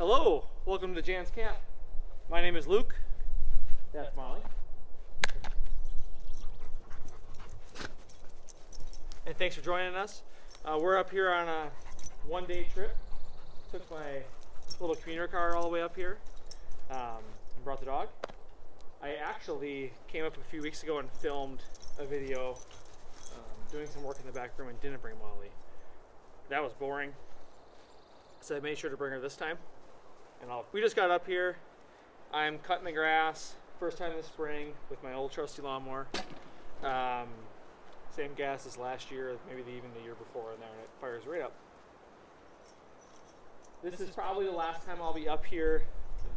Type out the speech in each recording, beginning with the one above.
Hello, welcome to Jan's Camp. My name is Luke. That's Molly. And thanks for joining us. We're up here on a one-day trip. Took my little commuter car all the way up here and brought the dog. I actually came up a few weeks ago and filmed a video doing some work in the back room and didn't bring Molly. That was boring, so I made sure to bring her this time. And we just got up here. I'm cutting the grass, first time this spring with my old trusty lawnmower. Same gas as last year, maybe even the year before, and then it fires right up. This is probably the last time I'll be up here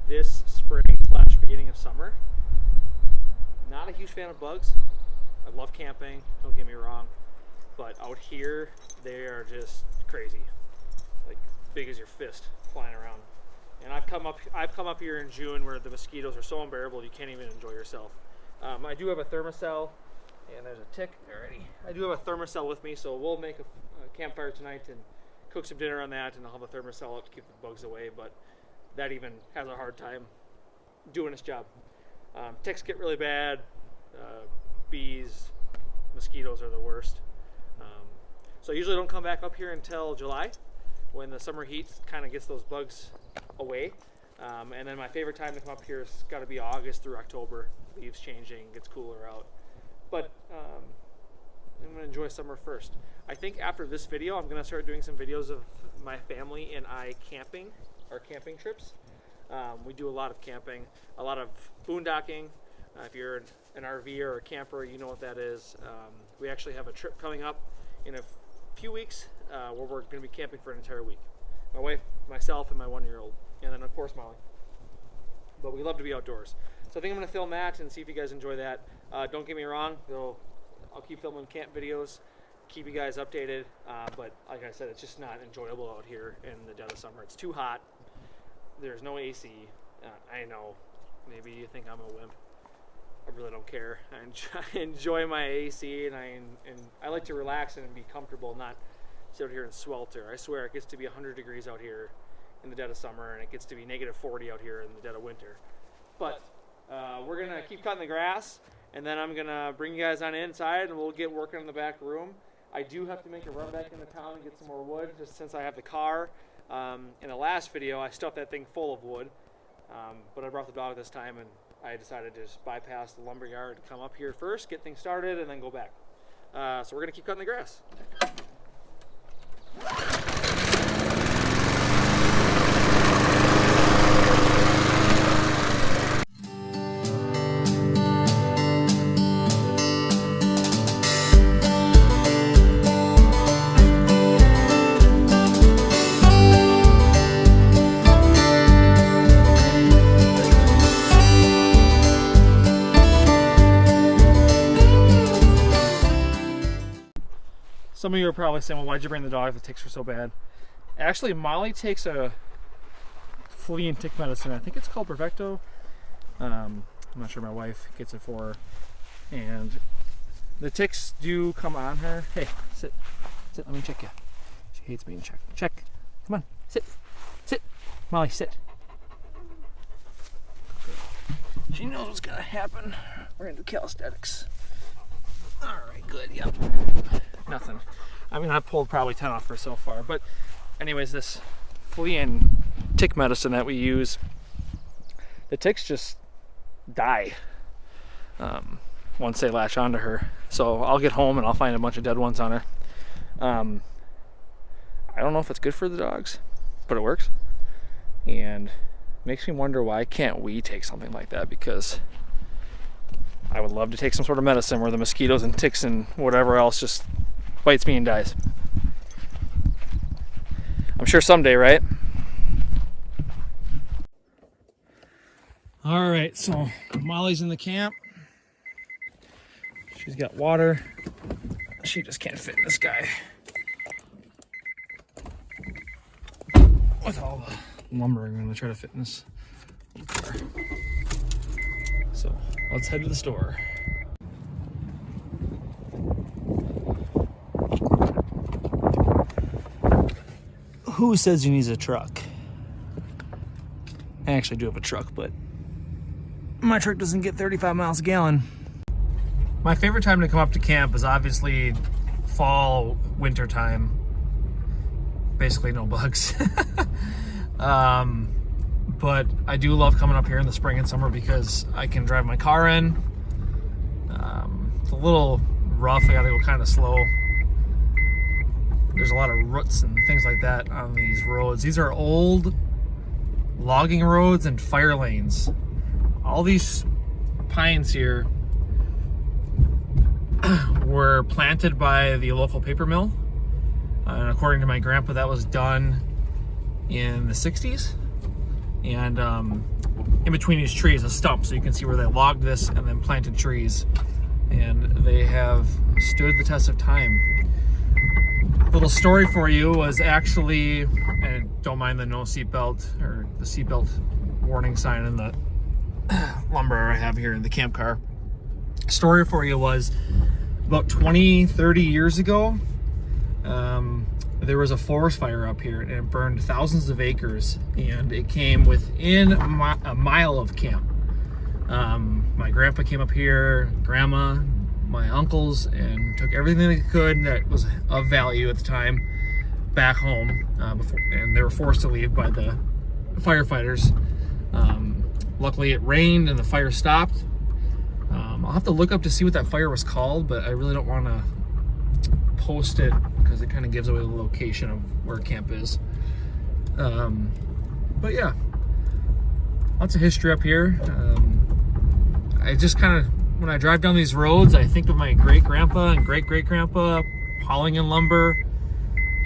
this spring / beginning of summer. Not a huge fan of bugs. I love camping, don't get me wrong, but out here they are just crazy, like big as your fist, flying around. And I've come up here in June where the mosquitoes are so unbearable you can't even enjoy yourself. I do have a thermocell, and there's a tick already. I do have a thermocell with me, so we'll make a campfire tonight and cook some dinner on that, and I'll have a thermocell up to keep the bugs away, but that even has a hard time doing its job. Ticks get really bad, bees, mosquitoes are the worst. So I usually don't come back up here until July, when the summer heat kind of gets those bugs away. And then my favorite time to come up here has got to be August through October. Leaves changing, gets cooler out. But I'm going to enjoy summer first. I think after this video, I'm going to start doing some videos of my family and I camping, our camping trips. We do a lot of camping, a lot of boondocking. If you're an RV or a camper, you know what that is. We actually have a trip coming up in a few weeks where we're going to be camping for an entire week. My wife, myself, and my 1-year-old, and then of course Molly. But we love to be outdoors. So I think I'm going to film that and see if you guys enjoy that. Don't get me wrong, though, I'll keep filming camp videos, keep you guys updated, but like I said, it's just not enjoyable out here in the dead of summer. It's too hot. There's no AC. I know, maybe you think I'm a wimp. I really don't care. I enjoy my AC, and I like to relax and be comfortable, not sit out here and swelter. I swear it gets to be 100 degrees out here in the dead of summer, and it gets to be -40 out here in the dead of winter. But we're gonna keep cutting the grass, and then I'm gonna bring you guys on inside, and we'll get working in the back room. I do have to make a run back into town and get some more wood, just since I have the car. In the last video, I stuffed that thing full of wood, but I brought the dog this time, and I decided to just bypass the lumber yard, come up here first, get things started, and then go back. So we're gonna keep cutting the grass. Some of you are probably saying, well, why'd you bring the dog if the ticks were so bad? Actually, Molly takes a flea and tick medicine. I think it's called Perfecto. I'm not sure, my wife gets it for her. And the ticks do come on her. Hey, sit, let me check you. She hates being checked. Check, come on, sit, Molly, sit. She knows what's gonna happen. We're gonna do calisthenics. All right, good, yep. Nothing. I mean, I've pulled probably 10 off her so far, but anyways, this flea and tick medicine that we use, the ticks just die once they latch onto her. So I'll get home and I'll find a bunch of dead ones on her. I don't know if it's good for the dogs, but it works, and makes me wonder, why can't we take something like that? Because I would love to take some sort of medicine where the mosquitoes and ticks and whatever else just bites me and dies. I'm sure someday, right? All right, so Molly's in the camp. She's got water. She just can't fit in this guy with all the lumber I'm going to try to fit in this car. So let's head to the store. Who says he needs a truck? I actually do have a truck, but my truck doesn't get 35 miles a gallon. My favorite time to come up to camp is obviously fall, winter time. Basically no bugs. But I do love coming up here in the spring and summer because I can drive my car in. It's a little rough, I gotta go kind of slow. There's a lot of roots and things like that on these roads. These are old logging roads and fire lanes. All these pines here were planted by the local paper mill. And according to my grandpa, that was done in the 60s. And in between these trees, a stump, so you can see where they logged this and then planted trees. And they have stood the test of time. Little story for you was actually, and don't mind the no seatbelt or the seatbelt warning sign in the lumber I have here in the camp car. Story for you was about 20-30 years ago, there was a forest fire up here and it burned thousands of acres, and it came within a mile of camp. My grandpa came up here, grandma, my uncles, and took everything they could that was of value at the time back home, and they were forced to leave by the firefighters. Luckily it rained and the fire stopped. I'll have to look up to see what that fire was called, but I really don't want to post it because it kind of gives away the location of where camp is. But yeah, lots of history up here. I just kind of, when I drive down these roads, I think of my great-grandpa and great-great-grandpa hauling in lumber.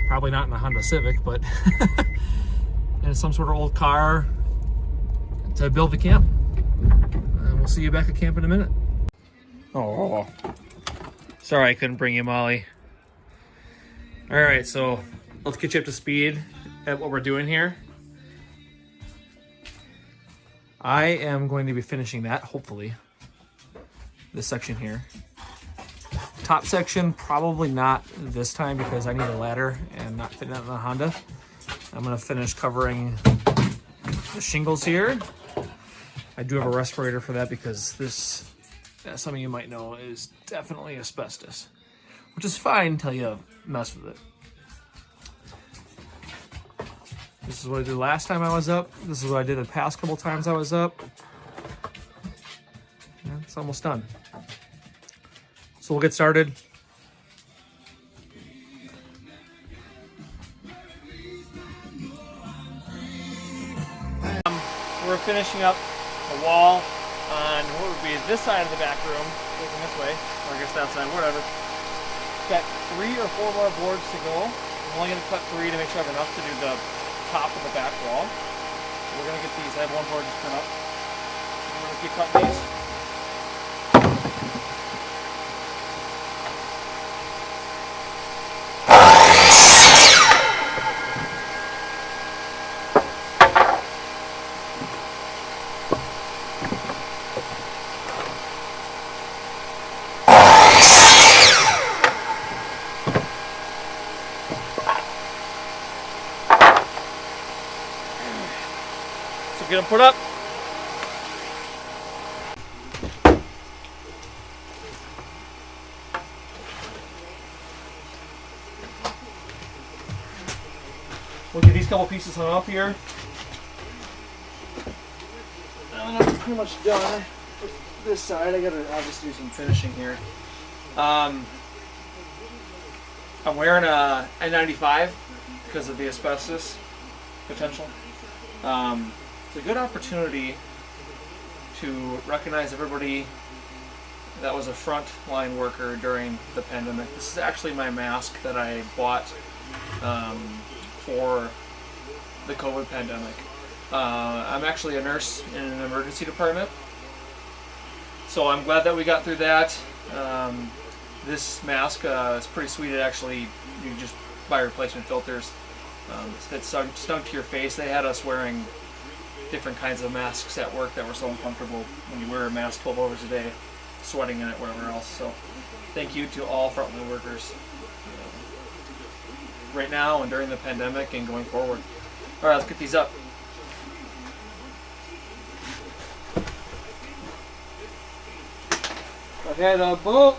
Probably not in a Honda Civic, but in some sort of old car to build the camp. And we'll see you back at camp in a minute. Oh, sorry I couldn't bring you Molly. All right, so let's get you up to speed at what we're doing here. I am going to be finishing that, hopefully. This section here. Top section, probably not this time because I need a ladder and not fitting out in the Honda. I'm gonna finish covering the shingles here. I do have a respirator for that because this, as some of you might know, is definitely asbestos, which is fine until you mess with it. This is what I did last time I was up. This is what I did the past couple times I was up. And it's almost done. So we'll get started. We're finishing up the wall on what would be this side of the back room, looking this way, or I guess that side, whatever. Got 3 or 4 more boards to go. I'm only going to cut 3 to make sure I have enough to do the top of the back wall. We're going to get these. I have 1 board just put up. We're going to keep cutting these. Get them put up. We'll get these couple pieces hung up here. And I'm pretty much done with this side. I gotta obviously do some finishing here. I'm wearing a N95 because of the asbestos potential. It's a good opportunity to recognize everybody that was a frontline worker during the pandemic. This is actually my mask that I bought for the COVID pandemic. I'm actually a nurse in an emergency department, so I'm glad that we got through that. This mask is pretty sweet. It actually, you can just buy replacement filters. It's stung to your face. They had us wearing different kinds of masks at work that were so uncomfortable when you wear a mask 12 hours a day, sweating in it, whatever else. So thank you to all frontline workers right now and during the pandemic and going forward. All right, let's get these up. Okay, the boat.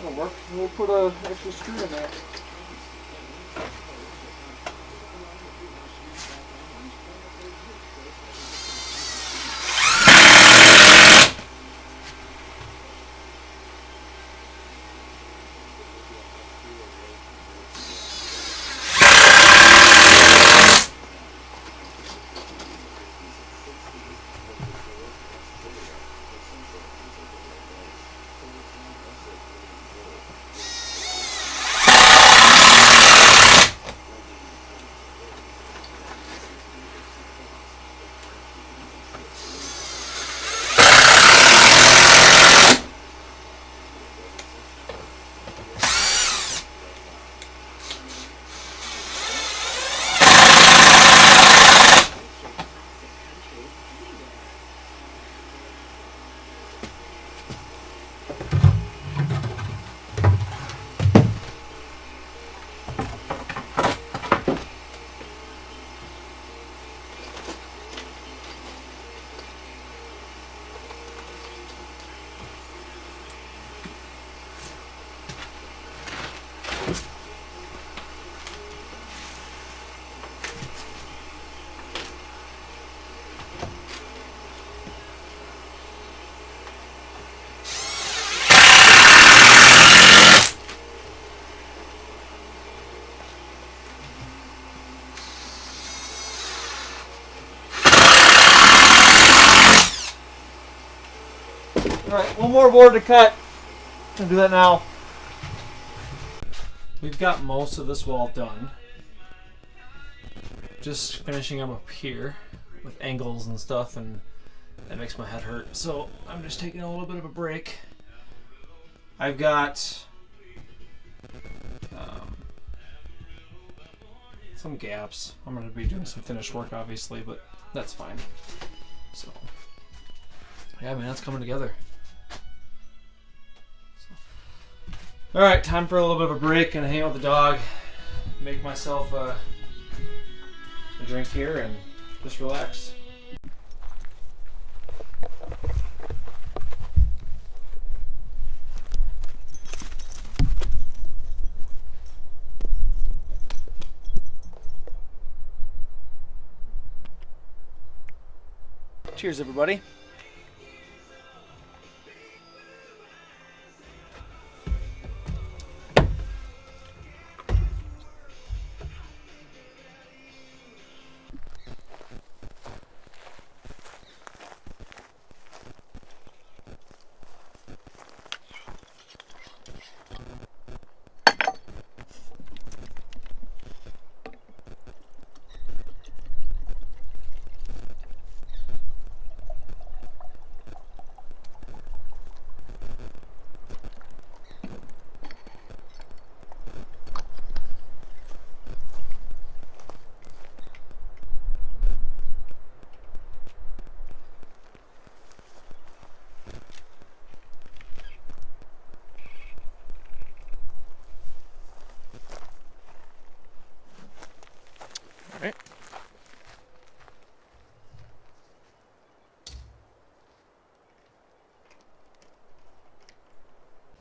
That'll work. We'll put an extra screw in there. Alright, one more board to cut. I'm gonna do that now. We've got most of this wall done. Just finishing up here with angles and stuff, and that makes my head hurt. So I'm just taking a little bit of a break. I've got some gaps. I'm going to be doing some finished work obviously, but that's fine. So yeah, man, that's coming together. So, alright, time for a little bit of a break and hang out with the dog. Make myself a drink here and just relax. Cheers, everybody. Alright.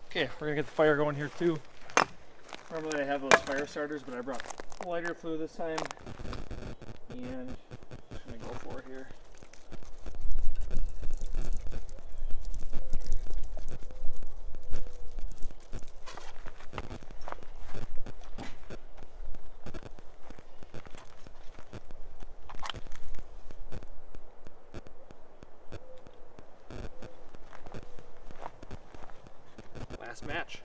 Okay, we're gonna get the fire going here too. Normally I have those fire starters, but I brought lighter fluid this time. And I'm just gonna go for it here. last match.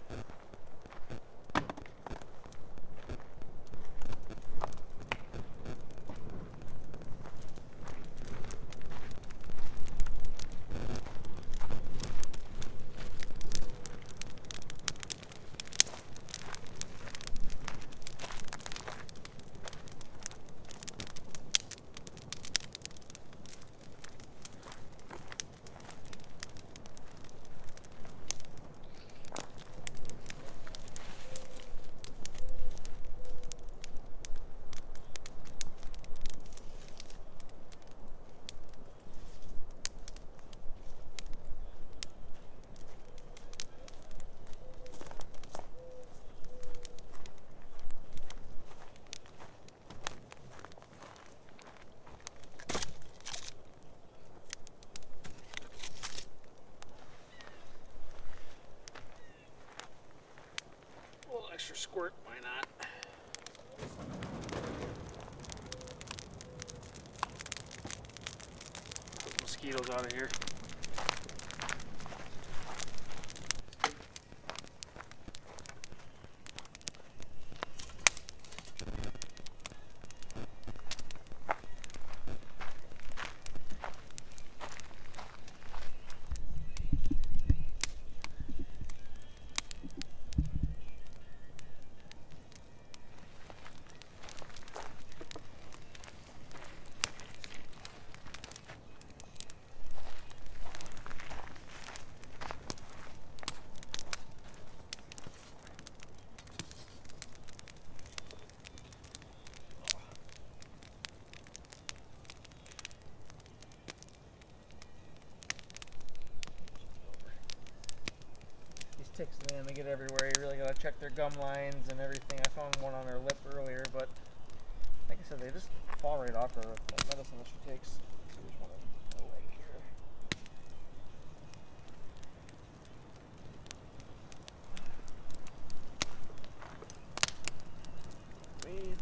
Extra squirt, why not? Put mosquitoes out of here. Ticks, man, they get everywhere. You really gotta check their gum lines and everything. I found one on her lip earlier, but like I said, they just fall right off her with that medicine that she takes. So we just want to go away here. Wait.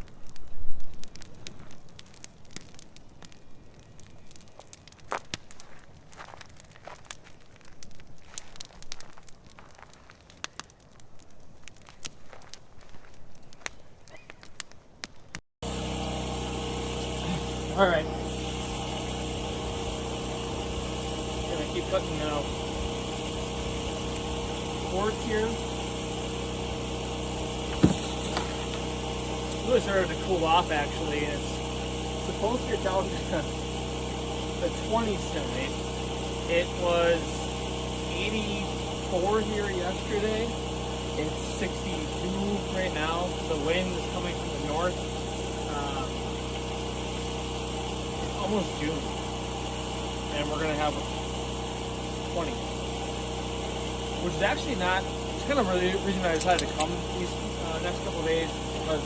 All right. Gonna keep cutting now. Cords here. It's really started to cool off actually, and it's supposed to get down to the 20s tonight. It was 84 here yesterday. It's 62 right now. The wind is coming from the north. Almost June, and we're gonna have 20, which is actually not. It's kind of really the reason I decided to come these next couple of days because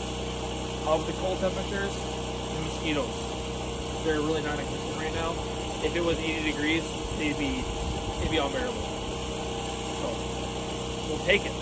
of the cold temperatures and mosquitoes. They're really not existent right now. If it was 80 degrees, they'd be unbearable. So we'll take it.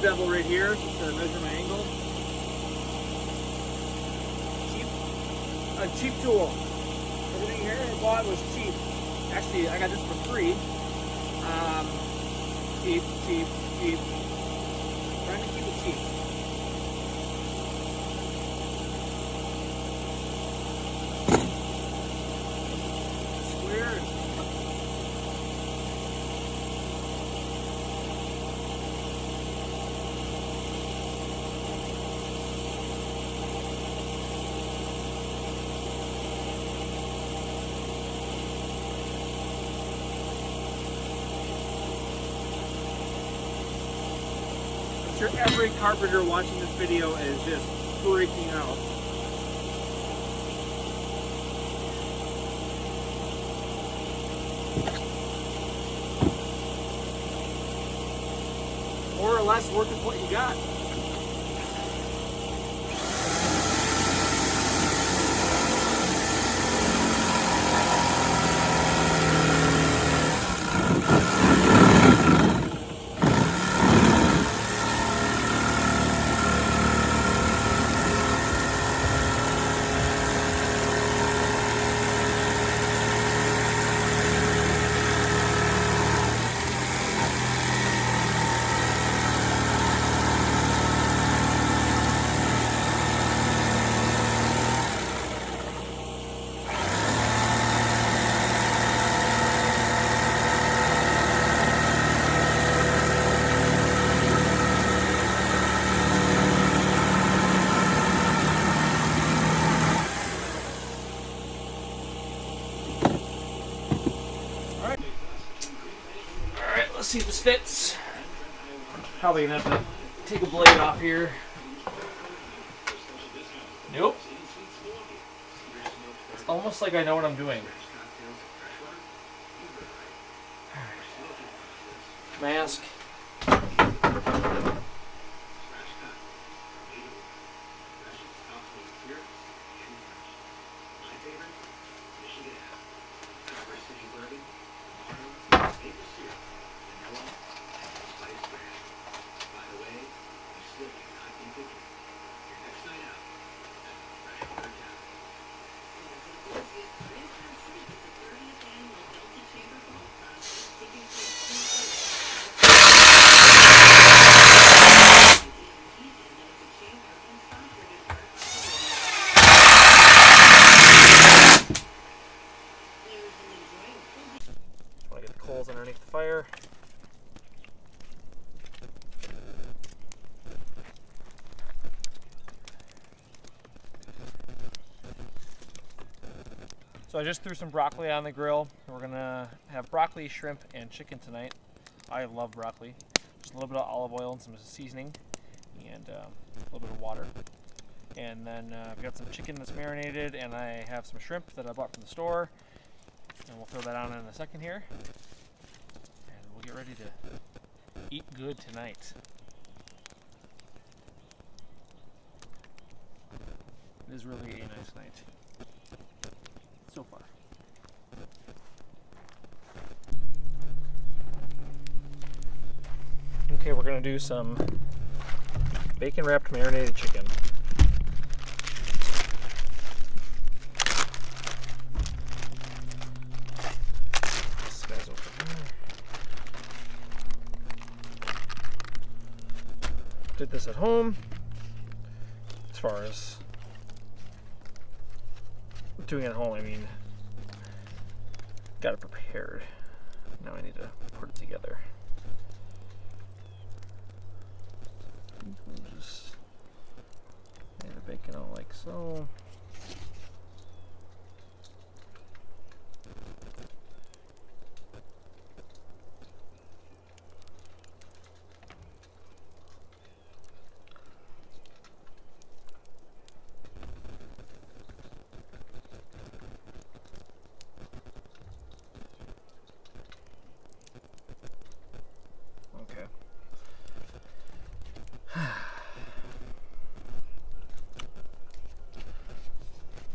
Bevel right here to measure my angle. A cheap tool. Everything here I bought was cheap. Actually, I got this for free. Cheap. Trying to keep it cheap. Square. Every carpenter watching this video is just freaking out. more or less work with what you got. Let's see if this fits. Probably gonna have to take a blade off here. Nope. It's almost like I know what I'm doing. Mask. Coals underneath the fire. So I just threw some broccoli on the grill. We're gonna have broccoli, shrimp, and chicken tonight. I love broccoli. Just a little bit of olive oil and some seasoning, and a little bit of water. And then I've got some chicken that's marinated, and I have some shrimp that I bought from the store. And we'll throw that on in a second here. Get ready to eat good tonight. It is really a nice night so far. Okay, we're gonna do some bacon wrapped marinated chicken. Did this at home. As far as doing it at home, I mean, got it prepared. Now I need to put it together. We'll just lay the bacon out like so.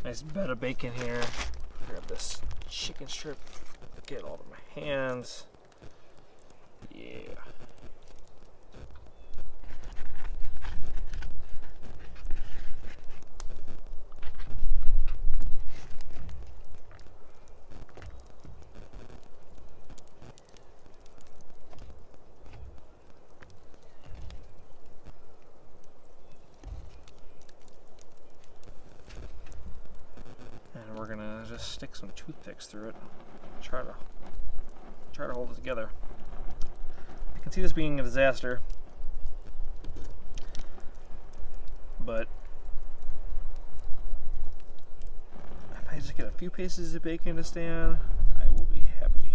Nice bed of bacon here. Grab this chicken strip, get it all over my hands. Yeah. We're gonna just stick some toothpicks through it, try to hold it together. I can see this being a disaster, but if I just get a few pieces of bacon to stand, I will be happy.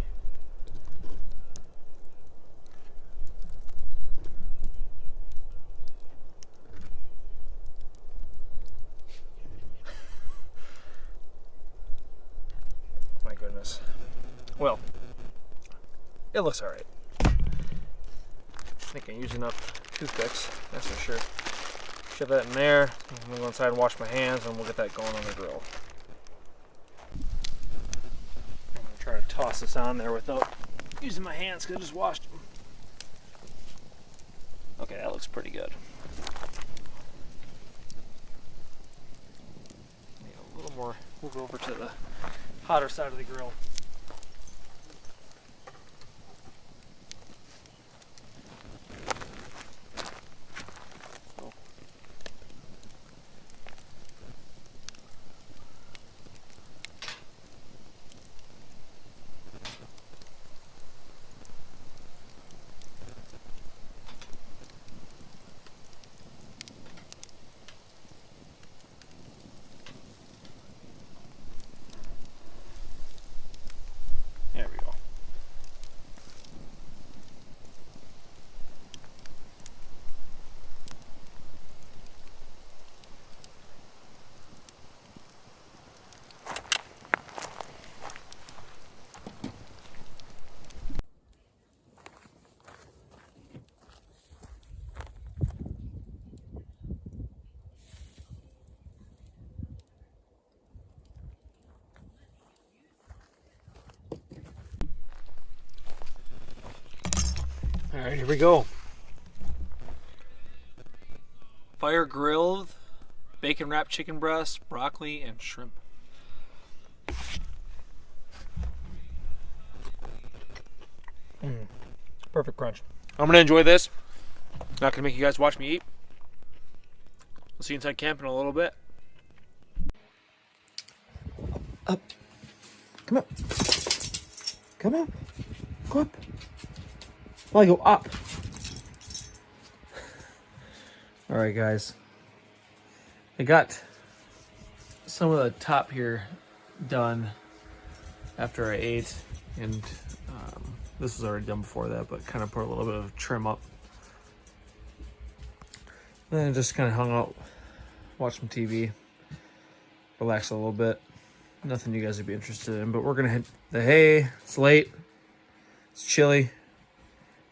My goodness. Well, it looks alright. think I used enough toothpicks, that's for sure. Shove that in there. I'm gonna go inside and wash my hands, and we'll get that going on the grill. I'm gonna try to toss this on there without using my hands because I just washed them. Okay, that looks pretty good. Need a little more. We'll go over to the hotter side of the grill. There we go. All right, here we go. Fire grilled, bacon wrapped chicken breast, broccoli, and shrimp. Perfect crunch. I'm gonna enjoy this. Not gonna make you guys watch me eat. We'll see you inside camp in a little bit. Up. Come up. Come up. Go up. Well, I go up. All right, guys. I got some of the top here done after I ate, and this was already done before that, but kind of put a little bit of trim up. Then I just kind of hung out, watched some TV, relaxed a little bit. Nothing you guys would be interested in, but we're gonna hit the hay. It's late. It's chilly.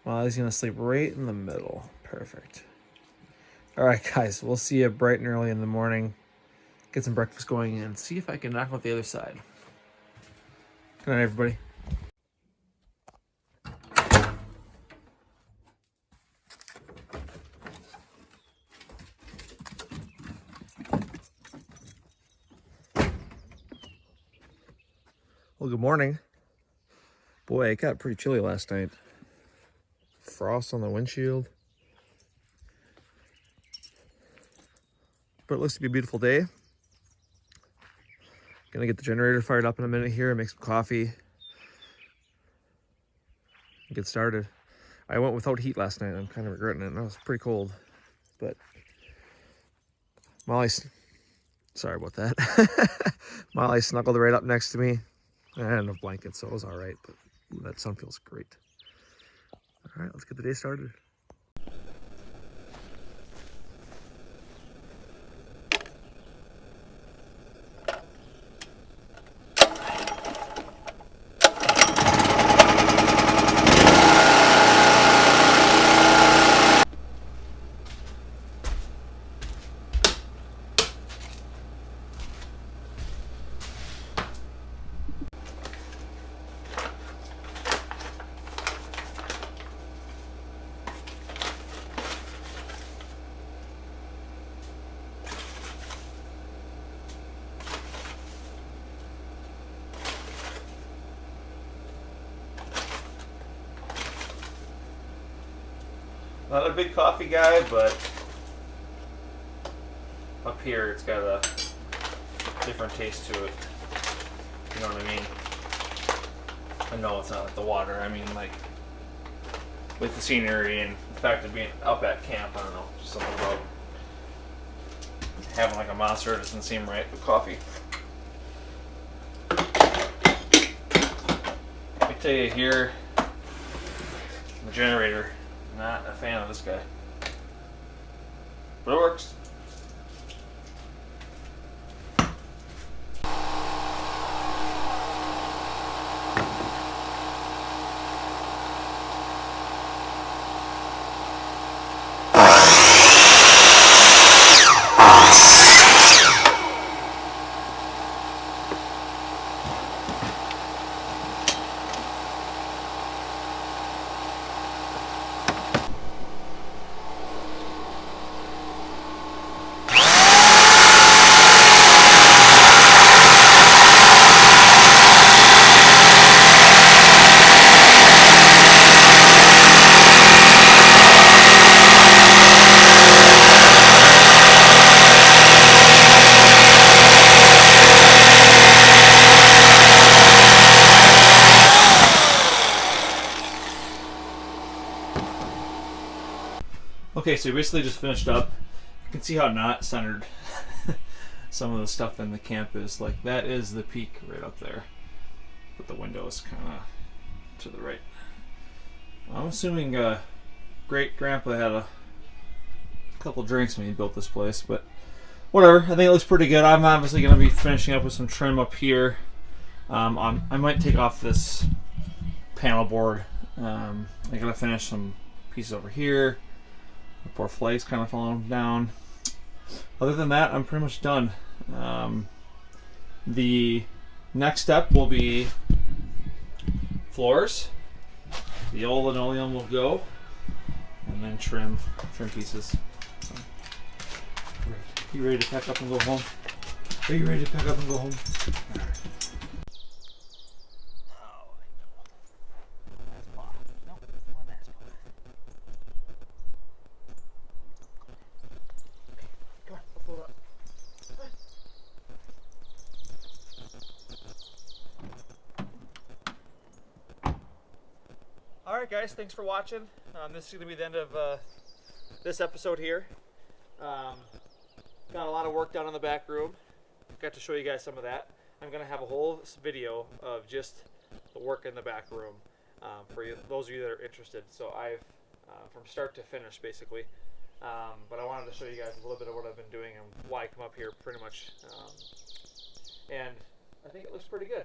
Well, he's gonna sleep right in the middle. Perfect. All right, guys, we'll see you bright and early in the morning. Get some breakfast going and see if I can knock out the other side. Good night, everybody. Well, good morning. Boy, it got pretty chilly last night. Frost on the windshield. But it looks to be a beautiful day. Gonna get the generator fired up in a minute here and make some coffee. Get started. I went without heat last night. I'm kind of regretting it. It was pretty cold. But Molly, sorry about that. Molly snuggled right up next to me. I had enough blankets, so it was all right, but that sun feels great. All right, let's get the day started. Not a big coffee guy, but up here it's got a different taste to it. You know what I mean? I know it's not like the water. I mean, like with the scenery and the fact of being up at camp, I don't know, just something about having like a monster doesn't seem right with coffee. Let me tell you here, the generator. Not a fan of this guy, but it works. Okay, so we basically just finished up. You can see how not centered some of the stuff in the camp is. Like, that is the peak right up there. But the window is kind of to the right. I'm assuming great grandpa had a couple drinks when he built this place, but whatever. I think it looks pretty good. I'm obviously going to be finishing up with some trim up here. I might take off this panel board. I gotta finish some pieces over here. The poor flakes kind of falling down. Other than that, I'm pretty much done. The next step will be floors. The old linoleum will go, and then trim pieces. So, you ready to pack up and go home? Are you ready to pack up and go home? All right. Alright guys, thanks for watching. This is going to be the end of this episode here. Got a lot of work done in the back room. Got to show you guys some of that. I'm going to have a whole video of just the work in the back room for you, those of you that are interested. So I've, from start to finish basically. But I wanted to show you guys a little bit of what I've been doing and why I come up here pretty much. And I think it looks pretty good.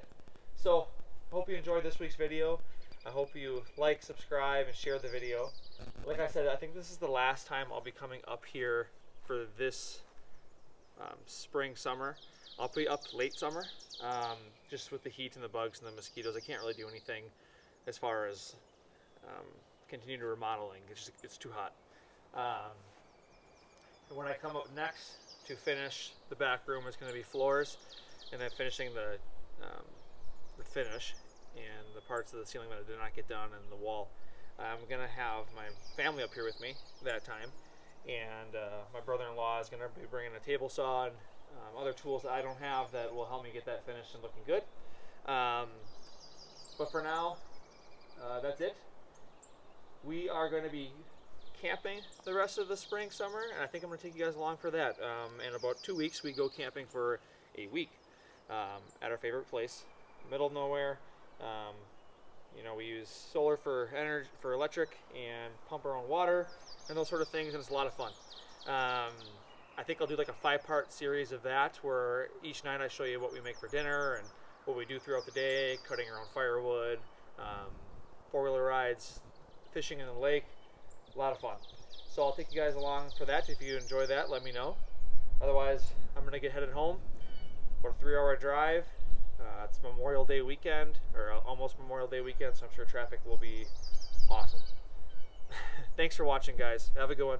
So I hope you enjoyed this week's video. I hope you like, subscribe, and share the video. Like I said, I think this is the last time I'll be coming up here for this spring, summer. I'll be up late summer, just with the heat and the bugs and the mosquitoes. I can't really do anything as far as continue to remodeling. It's too hot. And when I come up next to finish the back room, it's going to be floors, and then finishing the finish and the parts of the ceiling that I did not get done and the wall. I'm going to have my family up here with me that time, and my brother-in-law is going to be bringing a table saw and other tools that I don't have that will help me get that finished and looking good. But for now, that's it. We are going to be camping the rest of the spring, summer, and I think I'm going to take you guys along for that. In about 2 weeks, we go camping for a week at our favorite place, middle of nowhere. You know, we use solar for energy, for electric, and pump our own water and those sort of things, and it's a lot of fun. I think I'll do like a 5-part series of that, where each night I show you what we make for dinner and what we do throughout the day, cutting our own firewood, 4-wheeler rides, fishing in the lake. A lot of fun. So I'll take you guys along for that. If you enjoy that, let me know. Otherwise, I'm going to get headed home. About a 3-hour drive. It's Memorial Day weekend, or almost Memorial Day weekend, so I'm sure traffic will be awesome. Thanks for watching, guys. Have a good one.